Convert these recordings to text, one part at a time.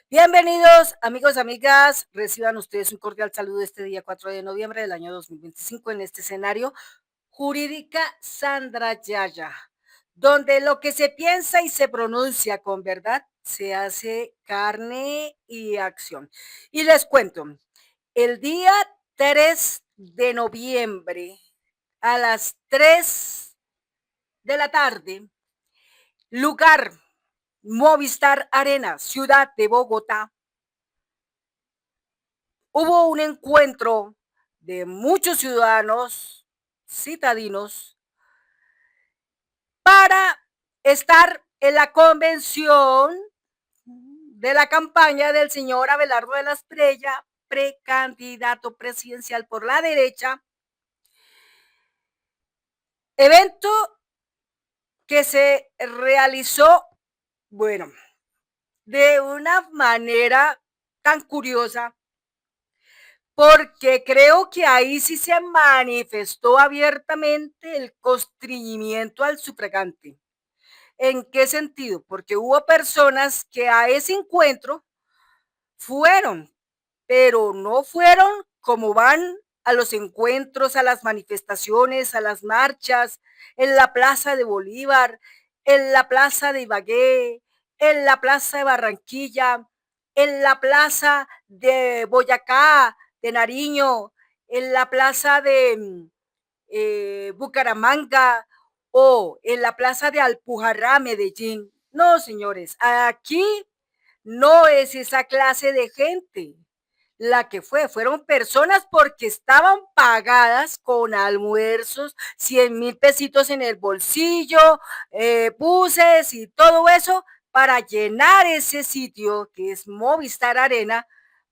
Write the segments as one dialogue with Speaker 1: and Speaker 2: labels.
Speaker 1: Bienvenidos, amigos, amigas. Reciban ustedes un cordial saludo este día 4 de noviembre del año 2025 en este escenario Jurídica Sandra Yaya, donde lo que se piensa y se pronuncia con verdad se hace carne y acción. Y les cuento, el día 3 de noviembre a las 3 de la tarde, lugar Movistar Arena, ciudad de Bogotá. Hubo un encuentro de muchos ciudadanos citadinos para estar en la convención de la campaña del señor Abelardo de la Espriella, precandidato presidencial por la derecha. Evento que se realizó, bueno, de una manera tan curiosa, porque creo que ahí sí se manifestó abiertamente el constreñimiento al sufragante. ¿En qué sentido? Porque hubo personas que a ese encuentro fueron, pero no fueron como van a los encuentros, a las manifestaciones, a las marchas, en la Plaza de Bolívar, en la Plaza de Ibagué, en la Plaza de Barranquilla, en la Plaza de Boyacá, de Nariño, en la Plaza de Bucaramanga o en la Plaza de Alpujarra, Medellín. No, señores, aquí no es esa clase de gente la que fueron personas porque estaban pagadas con almuerzos, 100,000 pesitos en el bolsillo, buses y todo eso para llenar ese sitio que es Movistar Arena,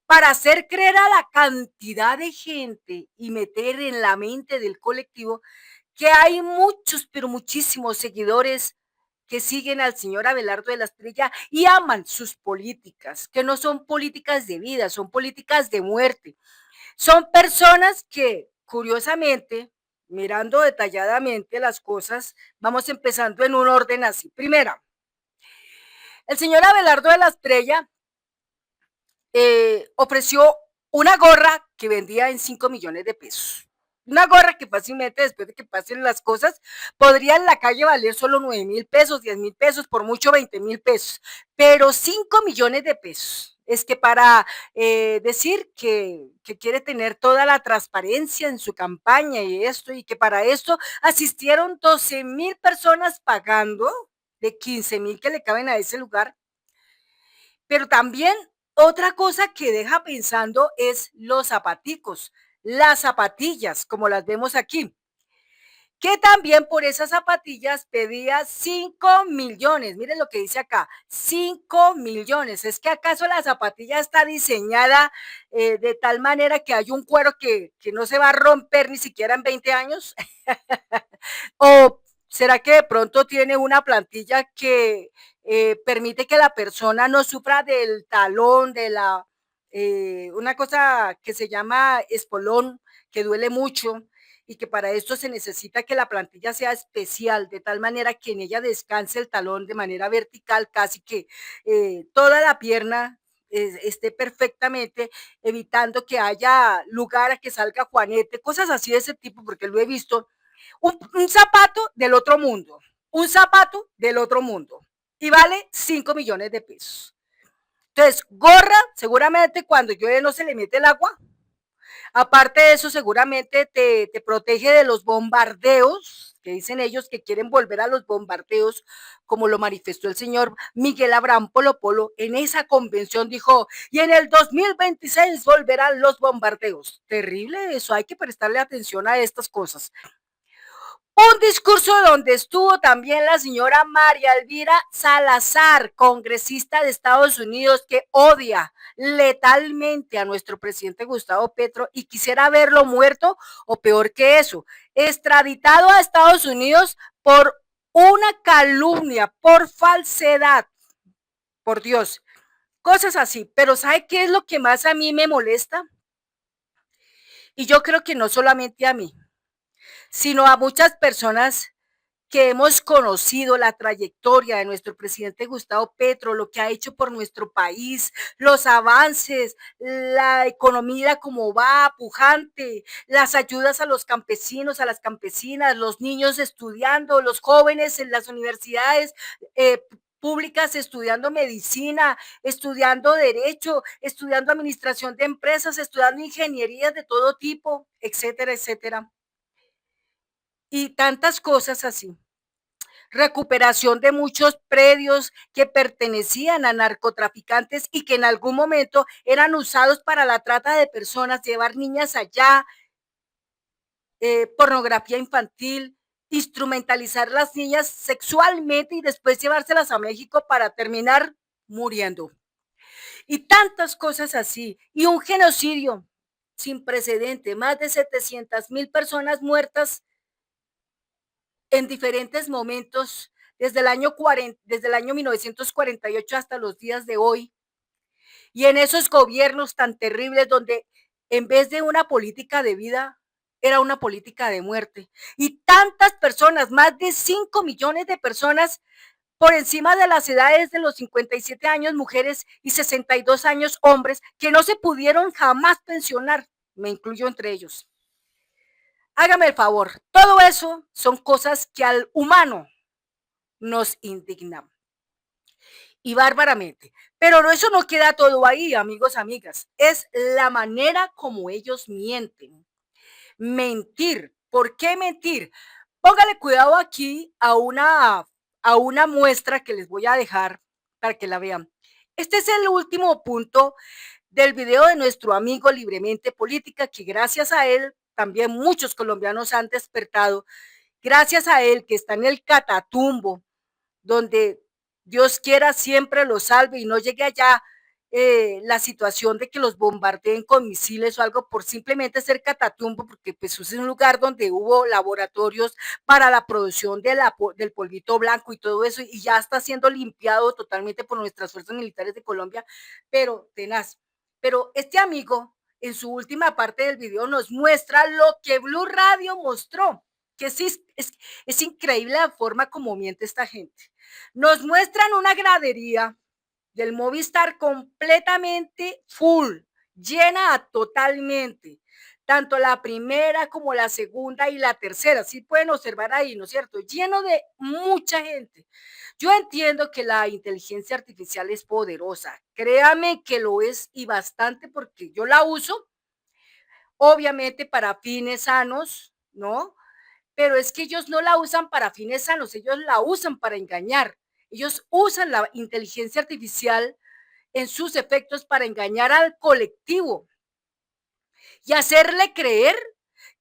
Speaker 1: para hacer creer a la cantidad de gente y meter en la mente del colectivo que hay muchos, pero muchísimos seguidores que siguen al señor Abelardo de la Espriella y aman sus políticas, que no son políticas de vida, son políticas de muerte. Son personas que, curiosamente, mirando detalladamente las cosas, vamos empezando en un orden así. Primera, el señor Abelardo de la Espriella ofreció una gorra que vendía en 5 millones de pesos. Una gorra que fácilmente después de que pasen las cosas podría en la calle valer solo 9,000 pesos, 10,000 pesos, por mucho 20,000 pesos, pero 5 millones de pesos. Es que para decir que quiere tener toda la transparencia en su campaña y esto, y que para esto asistieron 12,000 personas pagando de 15,000 que le caben a ese lugar. Pero también otra cosa que deja pensando es los zapaticos, las zapatillas, como las vemos aquí, que también por esas zapatillas pedía 5 millones. Miren lo que dice acá, 5 millones. ¿Es que acaso la zapatilla está diseñada de tal manera que hay un cuero que no se va a romper ni siquiera en 20 años? ¿O será que de pronto tiene una plantilla que permite que la persona no sufra del talón, de una cosa que se llama espolón, que duele mucho, y que para esto se necesita que la plantilla sea especial, de tal manera que en ella descanse el talón de manera vertical, casi que toda la pierna esté perfectamente, evitando que haya lugar a que salga Juanete, cosas así de ese tipo, porque lo he visto. Un zapato del otro mundo, un zapato del otro mundo, y vale 5 millones de pesos. Entonces, gorra, seguramente cuando llueve no se le mete el agua. Aparte de eso, seguramente te protege de los bombardeos, que dicen ellos que quieren volver a los bombardeos, como lo manifestó el señor Miguel Abraham Polo Polo en esa convención. Dijo, y en el 2026 volverán los bombardeos. Terrible eso, hay que prestarle atención a estas cosas. Un discurso donde estuvo también la señora María Elvira Salazar, congresista de Estados Unidos, que odia letalmente a nuestro presidente Gustavo Petro y quisiera verlo muerto o peor que eso, extraditado a Estados Unidos por una calumnia, por falsedad, por Dios, cosas así. Pero ¿sabe qué es lo que más a mí me molesta? Y yo creo que no solamente a mí, sino a muchas personas que hemos conocido la trayectoria de nuestro presidente Gustavo Petro, lo que ha hecho por nuestro país, los avances, la economía como va, pujante, las ayudas a los campesinos, a las campesinas, los niños estudiando, los jóvenes en las universidades públicas estudiando medicina, estudiando derecho, estudiando administración de empresas, estudiando ingenierías de todo tipo, etcétera, etcétera. Y tantas cosas así. Recuperación de muchos predios que pertenecían a narcotraficantes y que en algún momento eran usados para la trata de personas, llevar niñas allá, pornografía infantil, instrumentalizar las niñas sexualmente y después llevárselas a México para terminar muriendo. Y tantas cosas así. Y un genocidio sin precedente, más de 700,000 personas muertas en diferentes momentos, desde el año 1948 hasta los días de hoy, y en esos gobiernos tan terribles donde en vez de una política de vida, era una política de muerte. Y tantas personas, más de 5 millones de personas por encima de las edades de los 57 años mujeres y 62 años hombres, que no se pudieron jamás pensionar, me incluyo entre ellos. Hágame el favor, todo eso son cosas que al humano nos indignan y bárbaramente. Pero eso no queda todo ahí, amigos, amigas. Es la manera como ellos mienten. Mentir. ¿Por qué mentir? Póngale cuidado aquí a una muestra que les voy a dejar para que la vean. Este es el último punto del video de nuestro amigo Libremente Política, que gracias a él también muchos colombianos han despertado. Gracias a él que está en el Catatumbo, donde Dios quiera siempre lo salve y no llegue allá la situación de que los bombardeen con misiles o algo por simplemente ser Catatumbo, porque pues es un lugar donde hubo laboratorios para la producción del polvito blanco y todo eso, y ya está siendo limpiado totalmente por nuestras fuerzas militares de Colombia, pero tenaz. Pero este amigo, en su última parte del video, nos muestra lo que Blue Radio mostró, que sí, es increíble la forma como miente esta gente. Nos muestran una gradería del Movistar completamente full, llena totalmente. Tanto la primera como la segunda y la tercera, sí pueden observar ahí, ¿no es cierto? Lleno de mucha gente. Yo entiendo que la inteligencia artificial es poderosa, créame que lo es y bastante porque yo la uso, obviamente para fines sanos, ¿no? Pero es que ellos no la usan para fines sanos, ellos la usan para engañar. Ellos usan la inteligencia artificial en sus efectos para engañar al colectivo y hacerle creer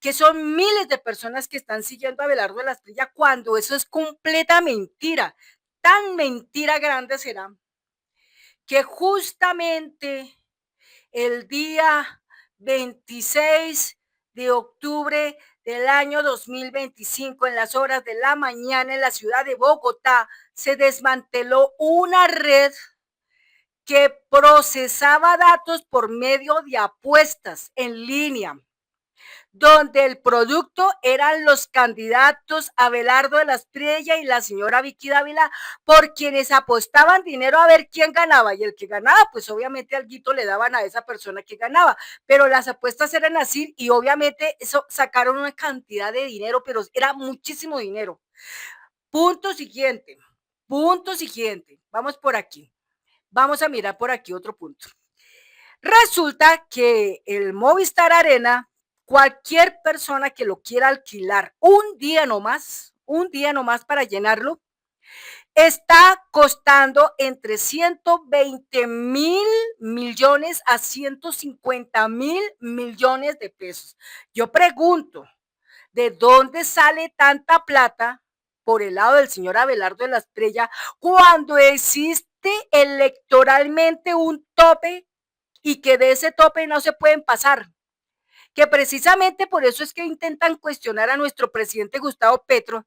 Speaker 1: que son miles de personas que están siguiendo a Abelardo de la Espriella cuando eso es completa mentira. Tan mentira grande será que justamente el día 26 de octubre del año 2025, en las horas de la mañana, en la ciudad de Bogotá, se desmanteló una red que procesaba datos por medio de apuestas en línea, donde el producto eran los candidatos Abelardo de la Espriella y la señora Vicky Dávila, por quienes apostaban dinero a ver quién ganaba, y el que ganaba, pues obviamente alguito le daban a esa persona que ganaba, pero las apuestas eran así y obviamente eso sacaron una cantidad de dinero, pero era muchísimo dinero. Punto siguiente, vamos por aquí. Vamos a mirar por aquí otro punto. Resulta que el Movistar Arena, cualquier persona que lo quiera alquilar un día nomás para llenarlo, está costando entre 120,000 millones a 150,000 millones de pesos. Yo pregunto, ¿de dónde sale tanta plata por el lado del señor Abelardo de la Espriella cuando existe electoralmente un tope y que de ese tope no se pueden pasar? Que precisamente por eso es que intentan cuestionar a nuestro presidente Gustavo Petro,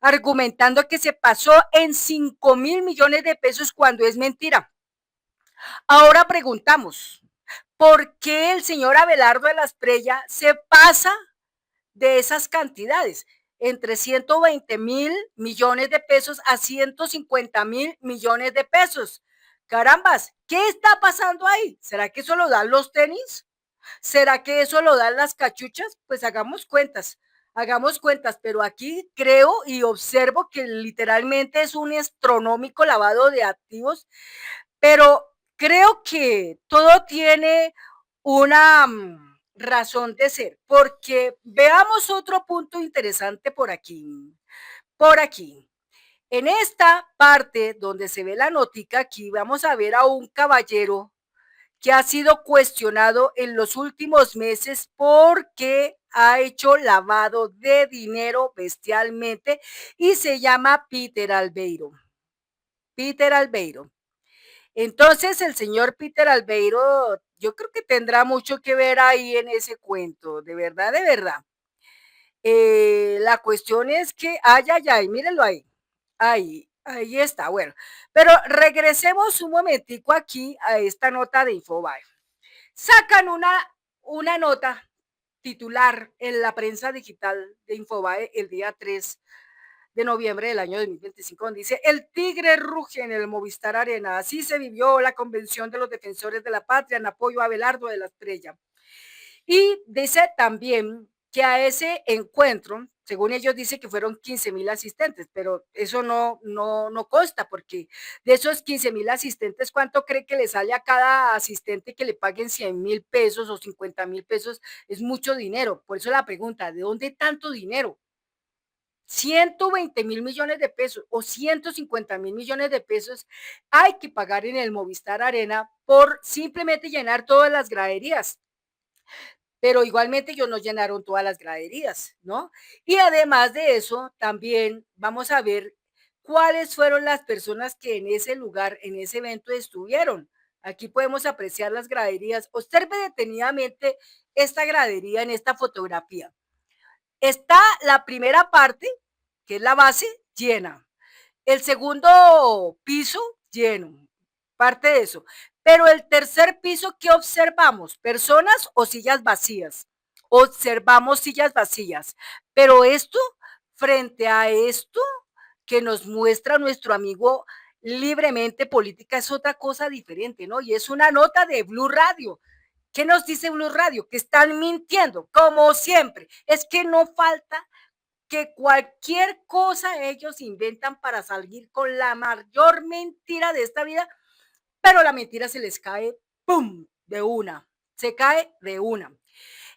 Speaker 1: argumentando que se pasó en 5,000 millones de pesos cuando es mentira. Ahora preguntamos, ¿por qué el señor Abelardo de la Espriella se pasa de esas cantidades? entre 120.000 millones de pesos a 150.000 millones de pesos. Carambas, ¿qué está pasando ahí? ¿Será que eso lo dan los tenis? ¿Será que eso lo dan las cachuchas? Pues hagamos cuentas, pero aquí creo y observo que literalmente es un astronómico lavado de activos, pero creo que todo tiene una razón de ser, porque veamos otro punto interesante por aquí. Por aquí. En esta parte donde se ve la notica, aquí vamos a ver a un caballero que ha sido cuestionado en los últimos meses porque ha hecho lavado de dinero bestialmente y se llama Peter Albeiro. Peter Albeiro. Entonces, el señor Peter Albeiro, yo creo que tendrá mucho que ver ahí en ese cuento, de verdad, de verdad. La cuestión es que, ay, mírenlo ahí. Ahí está, bueno. Pero regresemos un momentico aquí a esta nota de Infobae. Sacan una nota titular en la prensa digital de Infobae el día 3 de noviembre del año 2025, donde dice: el tigre ruge en el Movistar Arena. Así se vivió la convención de los defensores de la patria en apoyo a Abelardo de la Estrella. Y dice también que a ese encuentro, según ellos, dice que fueron 15.000 asistentes, pero eso no consta, porque de esos 15.000 asistentes, ¿cuánto cree que le sale a cada asistente que le paguen 100.000 pesos o 50.000 pesos? Es mucho dinero. Por eso la pregunta: ¿de dónde tanto dinero? 120.000 millones de pesos o 150.000 millones de pesos hay que pagar en el Movistar Arena por simplemente llenar todas las graderías, pero igualmente ellos no llenaron todas las graderías, ¿no? Y además de eso, también vamos a ver cuáles fueron las personas que en ese lugar, en ese evento estuvieron. Aquí podemos apreciar las graderías. Observe detenidamente esta gradería en esta fotografía. Está la primera parte, que es la base, llena. El segundo piso, lleno. Parte de eso. Pero el tercer piso, ¿qué observamos? ¿Personas o sillas vacías? Observamos sillas vacías. Pero esto, frente a esto que nos muestra nuestro amigo Libremente Política, es otra cosa diferente, ¿no? Y es una nota de Blue Radio. ¿Qué nos dice Blue Radio? Que están mintiendo, como siempre. Es que no falta que cualquier cosa ellos inventan para salir con la mayor mentira de esta vida, pero la mentira se les cae, ¡pum!, de una, se cae de una.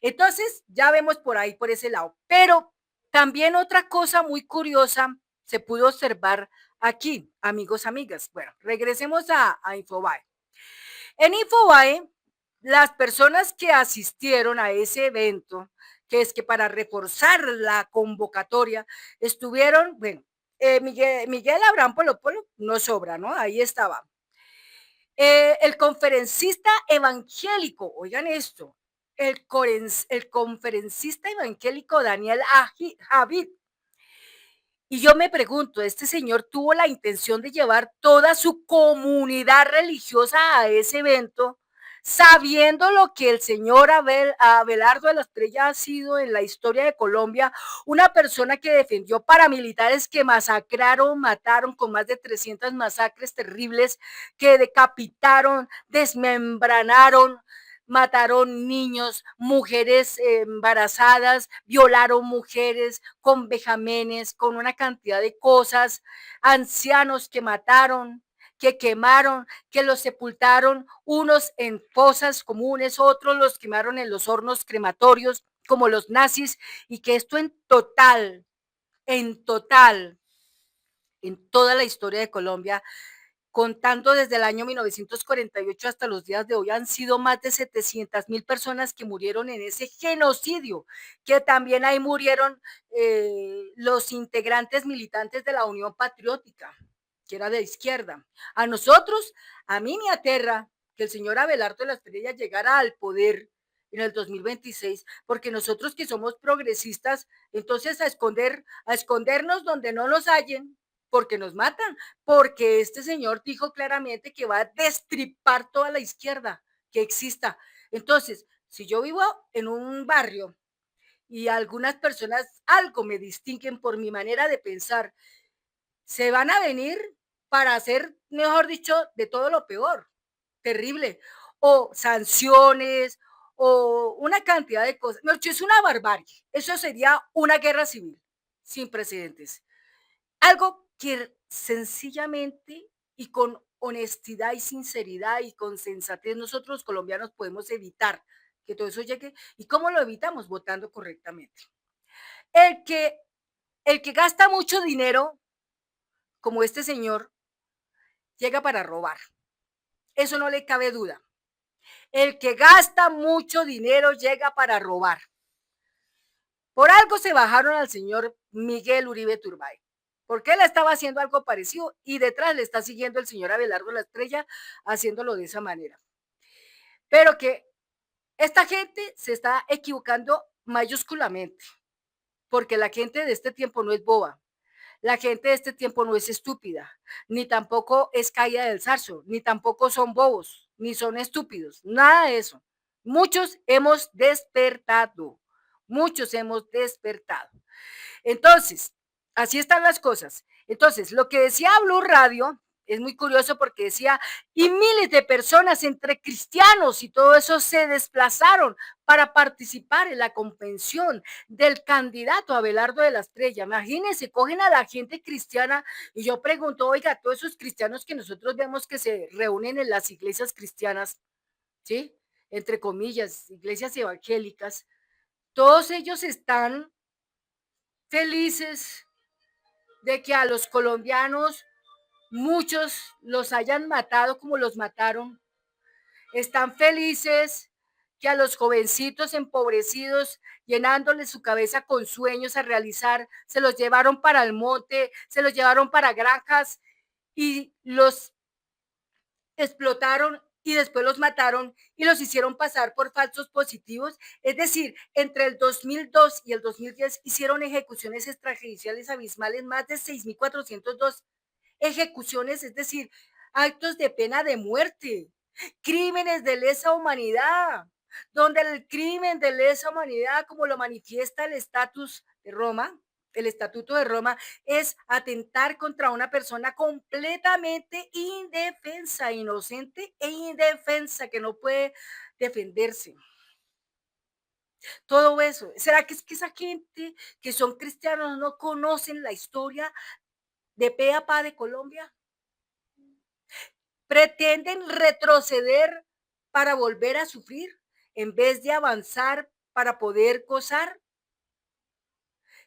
Speaker 1: Entonces, ya vemos por ahí, por ese lado. Pero también otra cosa muy curiosa se pudo observar aquí, amigos, amigas. Bueno, regresemos a Infobae. En Infobae, las personas que asistieron a ese evento, que es que para reforzar la convocatoria, estuvieron, bueno, Miguel Abraham Polo Polo no sobra, ¿no? Ahí estaba. El conferencista evangélico, oigan esto, el conferencista evangélico Daniel Javid. Y yo me pregunto, ¿este señor tuvo la intención de llevar toda su comunidad religiosa a ese evento, sabiendo lo que el señor Abelardo de la Estrella ha sido en la historia de Colombia, una persona que defendió paramilitares que masacraron, mataron con más de 300 masacres terribles, que decapitaron, desmembranaron, mataron niños, mujeres embarazadas, violaron mujeres con vejámenes, con una cantidad de cosas, ancianos que mataron, que quemaron, que los sepultaron, unos en fosas comunes, otros los quemaron en los hornos crematorios, como los nazis, y que esto en total, en toda la historia de Colombia, contando desde el año 1948 hasta los días de hoy, han sido más de 700.000 personas que murieron en ese genocidio, que también ahí murieron los integrantes militantes de la Unión Patriótica, que era de izquierda. A nosotros, a mí me aterra que el señor Abelardo de la Estrella llegara al poder en el 2026, porque nosotros que somos progresistas, entonces a escondernos donde no nos hallen, porque nos matan, porque este señor dijo claramente que va a destripar toda la izquierda que exista. Entonces, si yo vivo en un barrio y algunas personas algo me distinguen por mi manera de pensar, se van a venir para hacer, mejor dicho, de todo lo peor, terrible, o sanciones, o una cantidad de cosas. No, es una barbarie. Eso sería una guerra civil sin precedentes. Algo que sencillamente y con honestidad y sinceridad y con sensatez nosotros los colombianos podemos evitar que todo eso llegue. ¿Y cómo lo evitamos? Votando correctamente. El que, el que gasta mucho dinero, como este señor, llega para robar. Eso no le cabe duda. El que gasta mucho dinero llega para robar. Por algo se bajaron al señor Miguel Uribe Turbay, porque él estaba haciendo algo parecido y detrás le está siguiendo el señor Abelardo La Estrella haciéndolo de esa manera. Pero que esta gente se está equivocando mayúsculamente, porque la gente de este tiempo no es boba. La gente de este tiempo no es estúpida, ni tampoco es caída del zarzo, ni tampoco son bobos, ni son estúpidos, nada de eso. Muchos hemos despertado, muchos hemos despertado. Entonces, así están las cosas. Entonces, lo que decía Blue Radio es muy curioso porque decía, y miles de personas entre cristianos y todo eso se desplazaron para participar en la convención del candidato Abelardo de la Estrella. Imagínense, cogen a la gente cristiana y yo pregunto, oiga, todos esos cristianos que nosotros vemos que se reúnen en las iglesias cristianas, ¿sí? Entre comillas, iglesias evangélicas, todos ellos están felices de que a los colombianos muchos los hayan matado como los mataron. Están felices que a los jovencitos empobrecidos, llenándoles su cabeza con sueños a realizar, se los llevaron para el monte, se los llevaron para granjas y los explotaron y después los mataron y los hicieron pasar por falsos positivos. Es decir, entre el 2002 y el 2010 hicieron ejecuciones extrajudiciales abismales, más de 6.402 ejecuciones, es decir, actos de pena de muerte, crímenes de lesa humanidad, donde el crimen de lesa humanidad, como lo manifiesta el estatus de Roma, el Estatuto de Roma, es atentar contra una persona completamente indefensa, inocente e indefensa, que no puede defenderse. Todo eso. ¿Será que es que esa gente que son cristianos no conocen la historia de pe a pa de Colombia? Pretenden retroceder para volver a sufrir en vez de avanzar para poder gozar.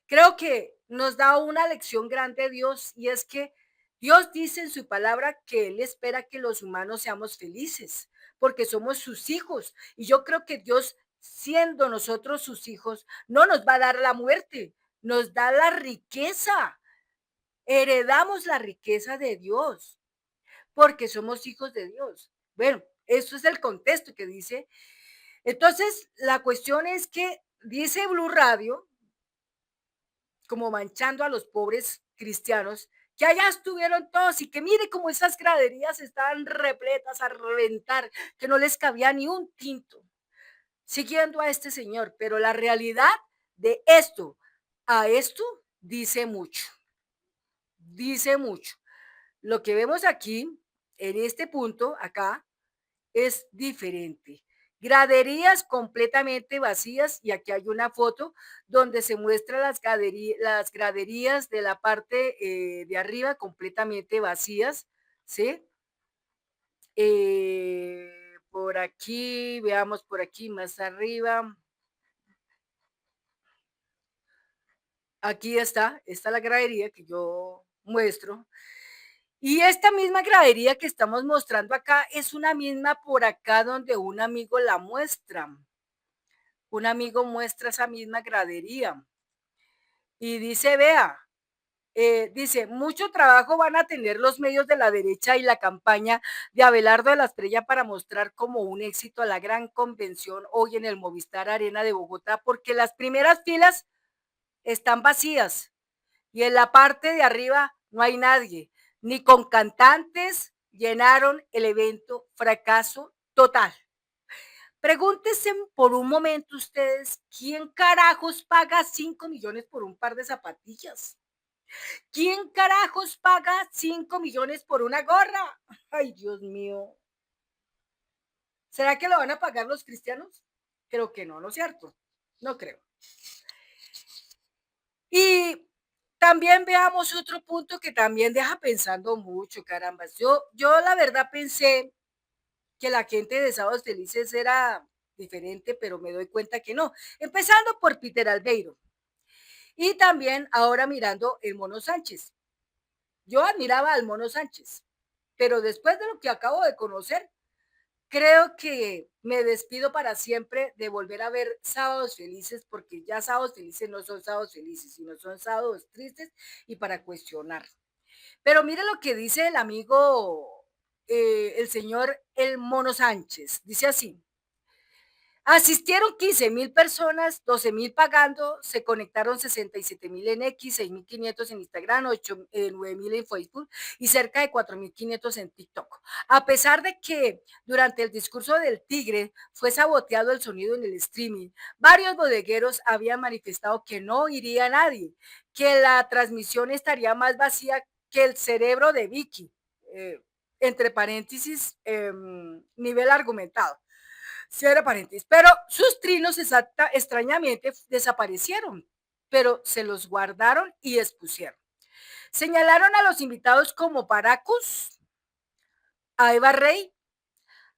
Speaker 1: Creo que nos da una lección grande Dios y es que Dios dice en su palabra que Él espera que los humanos seamos felices porque somos sus hijos. Y yo creo que Dios, siendo nosotros sus hijos, no nos va a dar la muerte, nos da la riqueza. Heredamos la riqueza de Dios porque somos hijos de Dios. Bueno, eso es el contexto que dice. Entonces, la cuestión es que dice Blue Radio, como manchando a los pobres cristianos, que allá estuvieron todos y que mire cómo esas graderías estaban repletas a reventar, que no les cabía ni un tinto, siguiendo a este señor. Pero la realidad de esto a esto dice mucho, dice mucho. Lo que vemos aquí, en este punto, acá, es diferente. Graderías completamente vacías y aquí hay una foto donde se muestra las graderías de la parte de arriba completamente vacías, ¿sí? Por aquí, veamos por aquí más arriba. Aquí está la gradería que yo muestro. Y esta misma gradería que estamos mostrando acá es una misma por acá donde un amigo la muestra. Un amigo muestra esa misma gradería y dice, vea, dice, mucho trabajo van a tener los medios de la derecha y la campaña de Abelardo de la Estrella para mostrar como un éxito a la gran convención hoy en el Movistar Arena de Bogotá, porque las primeras filas están vacías y en la parte de arriba no hay nadie, ni con cantantes llenaron el evento, fracaso total. Pregúntense por un momento ustedes, ¿quién carajos paga 5 millones por un par de zapatillas? ¿Quién carajos paga 5 millones por una gorra? Ay, Dios mío. ¿Será que lo van a pagar los cristianos? Creo que no, ¿no es cierto? No creo. Y también veamos otro punto que también deja pensando mucho, carambas. Yo la verdad pensé que la gente de Sábados Felices era diferente, pero me doy cuenta que no. Empezando por Peter Albeiro y también ahora mirando el Mono Sánchez. Yo admiraba al Mono Sánchez, pero después de lo que acabo de conocer, creo que me despido para siempre de volver a ver Sábados Felices, porque ya Sábados Felices no son sábados felices, sino son sábados tristes y para cuestionar. Pero mire lo que dice el amigo, el señor El Mono Sánchez. Dice así: asistieron 15.000 personas, 12.000 pagando, se conectaron 67.000 en X, 6.500 en Instagram, 9.000 en Facebook y cerca de 4.500 en TikTok. A pesar de que durante el discurso del Tigre fue saboteado el sonido en el streaming, varios bodegueros habían manifestado que no iría nadie, que la transmisión estaría más vacía que el cerebro de Vicky. Eh, entre paréntesis, nivel argumentado. Cierra paréntesis. Pero sus trinos extrañamente desaparecieron, pero se los guardaron y expusieron. Señalaron a los invitados como Paracus, a Eva Rey,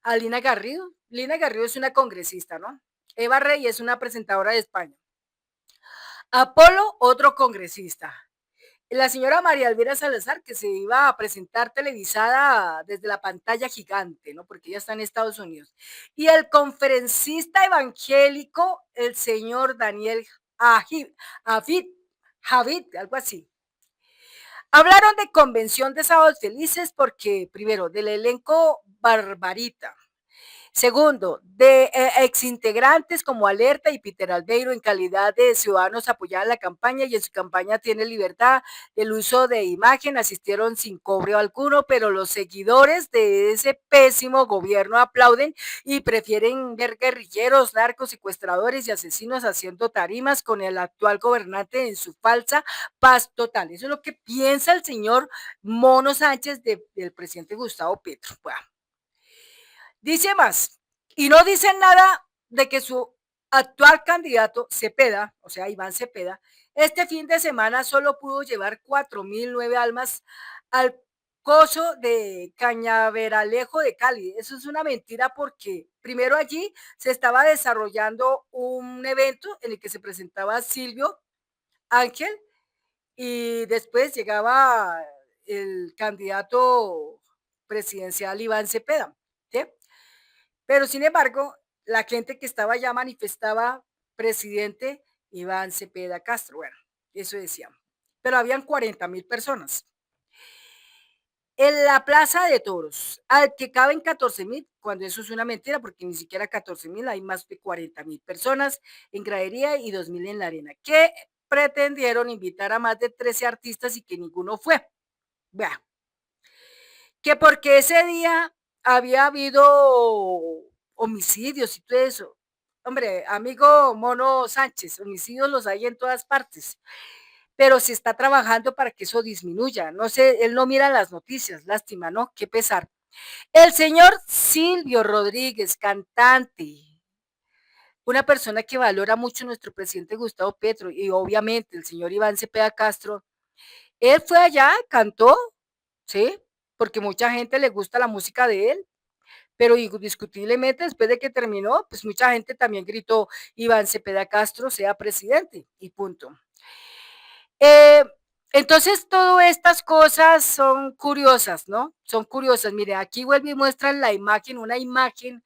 Speaker 1: a Lina Garrido. Lina Garrido es una congresista, ¿no? Eva Rey es una presentadora de España. Apolo, otro congresista. La señora María Elvira Salazar, que se iba a presentar televisada desde la pantalla gigante, ¿no? Porque ella está en Estados Unidos. Y el conferencista evangélico, el señor Daniel Javid, algo así. Hablaron de convención de sábados felices porque, primero, del elenco Barbarita. Segundo, de exintegrantes como Alerta y Peter Albeiro en calidad de ciudadanos apoyaban la campaña y en su campaña tiene libertad del uso de imagen, asistieron sin cobro alguno, pero los seguidores de ese pésimo gobierno aplauden y prefieren ver guerrilleros, narcos, secuestradores y asesinos haciendo tarimas con el actual gobernante en su falsa paz total. Eso es lo que piensa el señor Mono Sánchez del presidente Gustavo Petro. Bueno, dice más, y no dice nada de que su actual candidato, Cepeda, o sea, Iván Cepeda, este fin de semana solo pudo llevar 4.009 almas al coso de Cañaveralejo de Cali. Eso es una mentira porque primero allí se estaba desarrollando un evento en el que se presentaba Silvio Ángel y después llegaba el candidato presidencial Iván Cepeda, ¿sí? Pero sin embargo, la gente que estaba allá manifestaba presidente Iván Cepeda Castro. Bueno, eso decían. Pero habían 40.000 personas. En la Plaza de Toros, al que caben 14.000, cuando eso es una mentira, porque ni siquiera 14.000, hay más de 40.000 personas en gradería y 2.000 en la arena, que pretendieron invitar a más de 13 artistas y que ninguno fue. Vea, que porque ese día había habido homicidios y todo eso. Hombre, amigo Mono Sánchez, homicidios los hay en todas partes, pero se está trabajando para que eso disminuya. No sé, él no mira las noticias, lástima, ¿no? Qué pesar. El señor Silvio Rodríguez, cantante, una persona que valora mucho a nuestro presidente Gustavo Petro y obviamente el señor Iván Cepeda Castro, él fue allá, cantó, ¿sí? Porque mucha gente le gusta la música de él, pero indiscutiblemente después de que terminó, pues mucha gente también gritó Iván Cepeda Castro sea presidente y punto. Eh, entonces, todas estas cosas son curiosas, ¿no? Son curiosas. Mire, aquí vuelve y muestran la imagen, una imagen,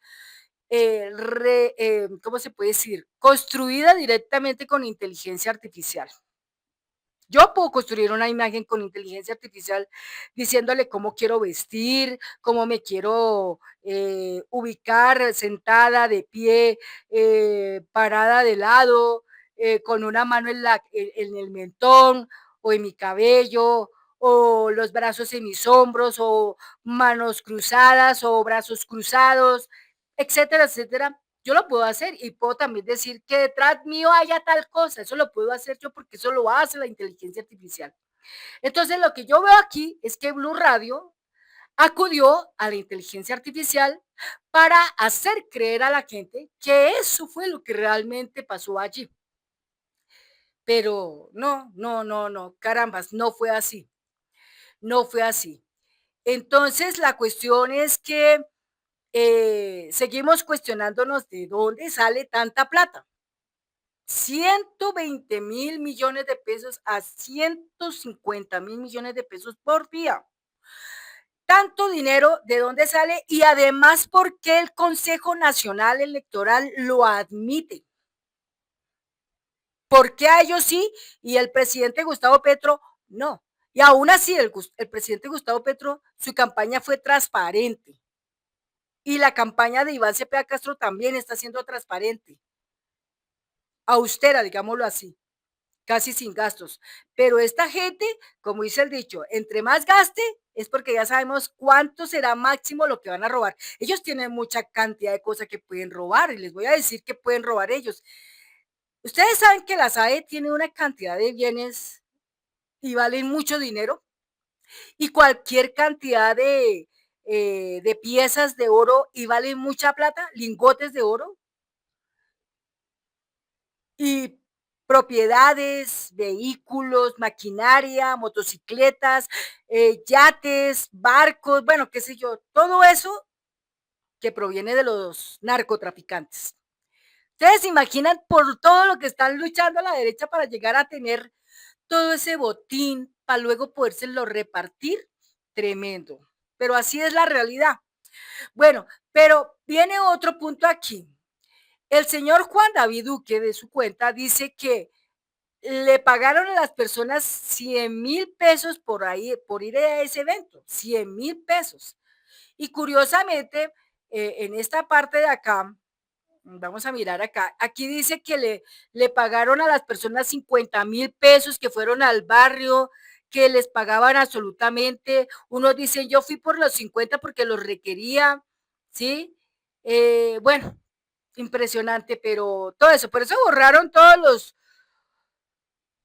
Speaker 1: ¿cómo se puede decir? Construida directamente con inteligencia artificial. Yo puedo construir una imagen con inteligencia artificial diciéndole cómo quiero vestir, cómo me quiero ubicar sentada, de pie, parada de lado, con una mano en el mentón o en mi cabello, o los brazos en mis hombros, o manos cruzadas, o brazos cruzados, etcétera, etcétera. Yo lo puedo hacer y puedo también decir que detrás mío haya tal cosa. Eso lo puedo hacer yo porque eso lo hace la inteligencia artificial. Entonces, lo que yo veo aquí es que Blue Radio acudió a la inteligencia artificial para hacer creer a la gente que eso fue lo que realmente pasó allí. Pero no, no, no, no, carambas, no fue así, no fue así. Entonces, la cuestión es que seguimos cuestionándonos de dónde sale tanta plata. 120.000 millones de pesos a 150.000 millones de pesos por día. Tanto dinero, ¿de dónde sale? Y además, ¿por qué el Consejo Nacional Electoral lo admite? ¿Por qué a ellos sí y el presidente Gustavo Petro no? Y aún así, el presidente Gustavo Petro, su campaña fue transparente. Y la campaña de Iván Cepeda Castro también está siendo transparente. Austera, digámoslo así, casi sin gastos. Pero esta gente, como dice el dicho, entre más gaste, es porque ya sabemos cuánto será máximo lo que van a robar. Ellos tienen mucha cantidad de cosas que pueden robar y les voy a decir que pueden robar ellos. Ustedes saben que la SAE tiene una cantidad de bienes y valen mucho dinero y cualquier cantidad de piezas de oro y valen mucha plata, lingotes de oro y propiedades, vehículos, maquinaria, motocicletas, yates, barcos, bueno, qué sé yo, todo eso que proviene de los narcotraficantes. Ustedes se imaginan por todo lo que están luchando a la derecha para llegar a tener todo ese botín para luego podérselo repartir, tremendo. Pero así es la realidad. Bueno, pero viene otro punto aquí. El señor Juan David Duque de su cuenta dice que le pagaron a las personas 100.000 pesos por ahí, por ir a ese evento, 100.000 pesos. Y curiosamente, en esta parte de acá, vamos a mirar acá, aquí dice que le pagaron a las personas 50.000 pesos que fueron al barrio, que les pagaban absolutamente. Unos dicen, yo fui por los 50 porque los requería, ¿sí? Bueno, impresionante, pero todo eso, por eso borraron todos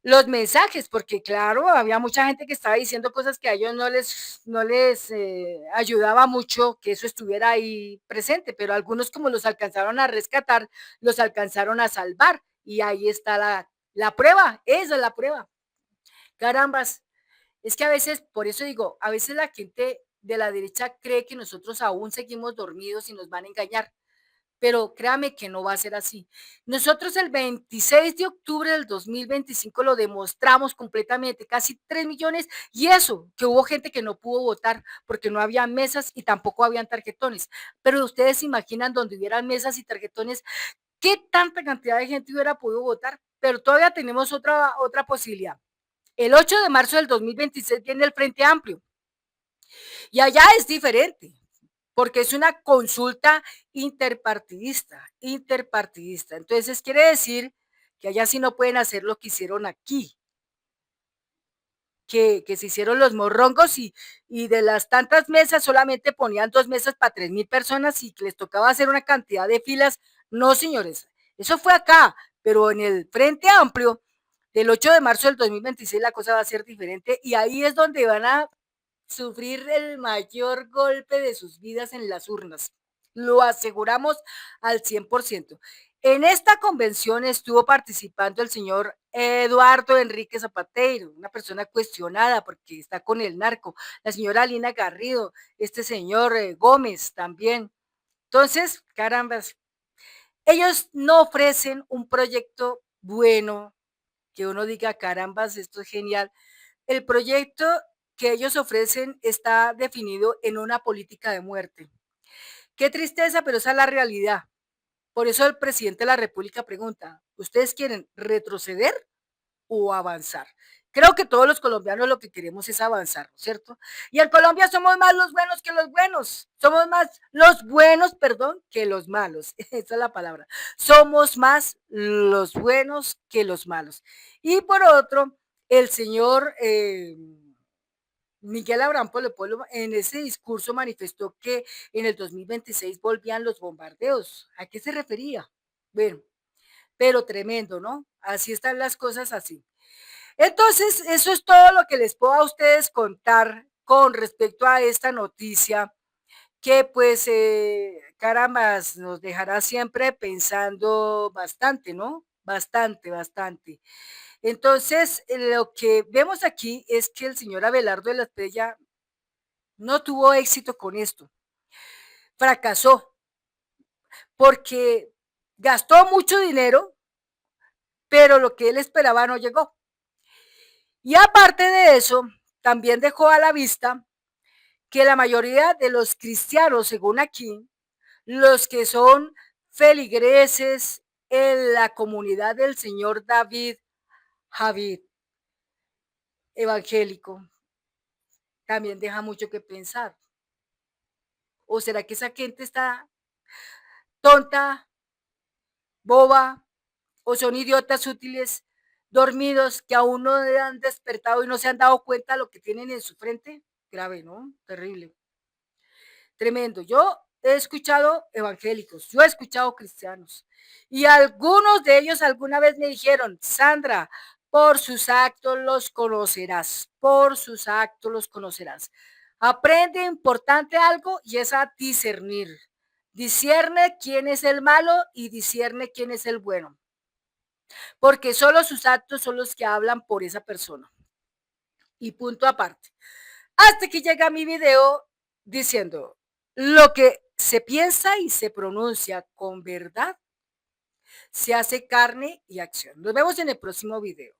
Speaker 1: los mensajes, porque claro, había mucha gente que estaba diciendo cosas que a ellos no les ayudaba mucho que eso estuviera ahí presente, pero algunos como los alcanzaron a rescatar, los alcanzaron a salvar, y ahí está la prueba, esa es la prueba. Carambas, es que a veces, por eso digo, a veces la gente de la derecha cree que nosotros aún seguimos dormidos y nos van a engañar, pero créame que no va a ser así. Nosotros el 26 de octubre del 2025 lo demostramos completamente, casi 3 millones, y eso, que hubo gente que no pudo votar porque no había mesas y tampoco habían tarjetones. Pero ustedes se imaginan donde hubieran mesas y tarjetones, qué tanta cantidad de gente hubiera podido votar, pero todavía tenemos otra posibilidad. El 8 de marzo del 2026 viene el Frente Amplio y allá es diferente porque es una consulta interpartidista. Entonces quiere decir que allá sí no pueden hacer lo que hicieron aquí, que se hicieron los morrongos y de las tantas mesas solamente ponían 2 mesas para 3.000 personas y que les tocaba hacer una cantidad de filas. No, señores, eso fue acá, pero en el Frente Amplio del 8 de marzo del 2026 la cosa va a ser diferente y ahí es donde van a sufrir el mayor golpe de sus vidas en las urnas. Lo aseguramos al 100%. En esta convención estuvo participando el señor Eduardo Enrique Zapateiro, una persona cuestionada porque está con el narco, la señora Alina Garrido, este señor Gómez también. Entonces, carambas, ellos no ofrecen un proyecto bueno, que uno diga, carambas, esto es genial. El proyecto que ellos ofrecen está definido en una política de muerte. Qué tristeza, pero esa es la realidad. Por eso el presidente de la República pregunta, ¿ustedes quieren retroceder o avanzar? Creo que todos los colombianos lo que queremos es avanzar, ¿cierto? Y en Colombia somos más los buenos que los buenos. Somos más los buenos, perdón, que los malos. Esa es la palabra. Somos más los buenos que los malos. Y por otro, el señor Miguel Abraham Polo Polo en ese discurso manifestó que en el 2026 volvían los bombardeos. ¿A qué se refería? Bueno, pero tremendo, ¿no? Así están las cosas así. Entonces, eso es todo lo que les puedo a ustedes contar con respecto a esta noticia que pues caramba, nos dejará siempre pensando bastante, ¿no? Bastante, bastante. Entonces, lo que vemos aquí es que el señor Abelardo de la Estrella no tuvo éxito con esto, fracasó porque gastó mucho dinero, pero lo que él esperaba no llegó. Y aparte de eso, también dejó a la vista que la mayoría de los cristianos, según aquí, los que son feligreses en la comunidad del señor David Javid, evangélico, también deja mucho que pensar. ¿O será que esa gente está tonta, boba, o son idiotas útiles, dormidos, que aún no han despertado y no se han dado cuenta de lo que tienen en su frente? Grave, ¿no? Terrible. Tremendo. Yo he escuchado evangélicos, yo he escuchado cristianos y algunos de ellos alguna vez me dijeron, Sandra, por sus actos los conocerás, por sus actos los conocerás. Aprende importante algo y es a discernir. Discierne quién es el malo y discierne quién es el bueno, porque solo sus actos son los que hablan por esa persona. Y punto aparte. Hasta que llega mi video diciendo lo que se piensa y se pronuncia con verdad se hace carne y acción. Nos vemos en el próximo video.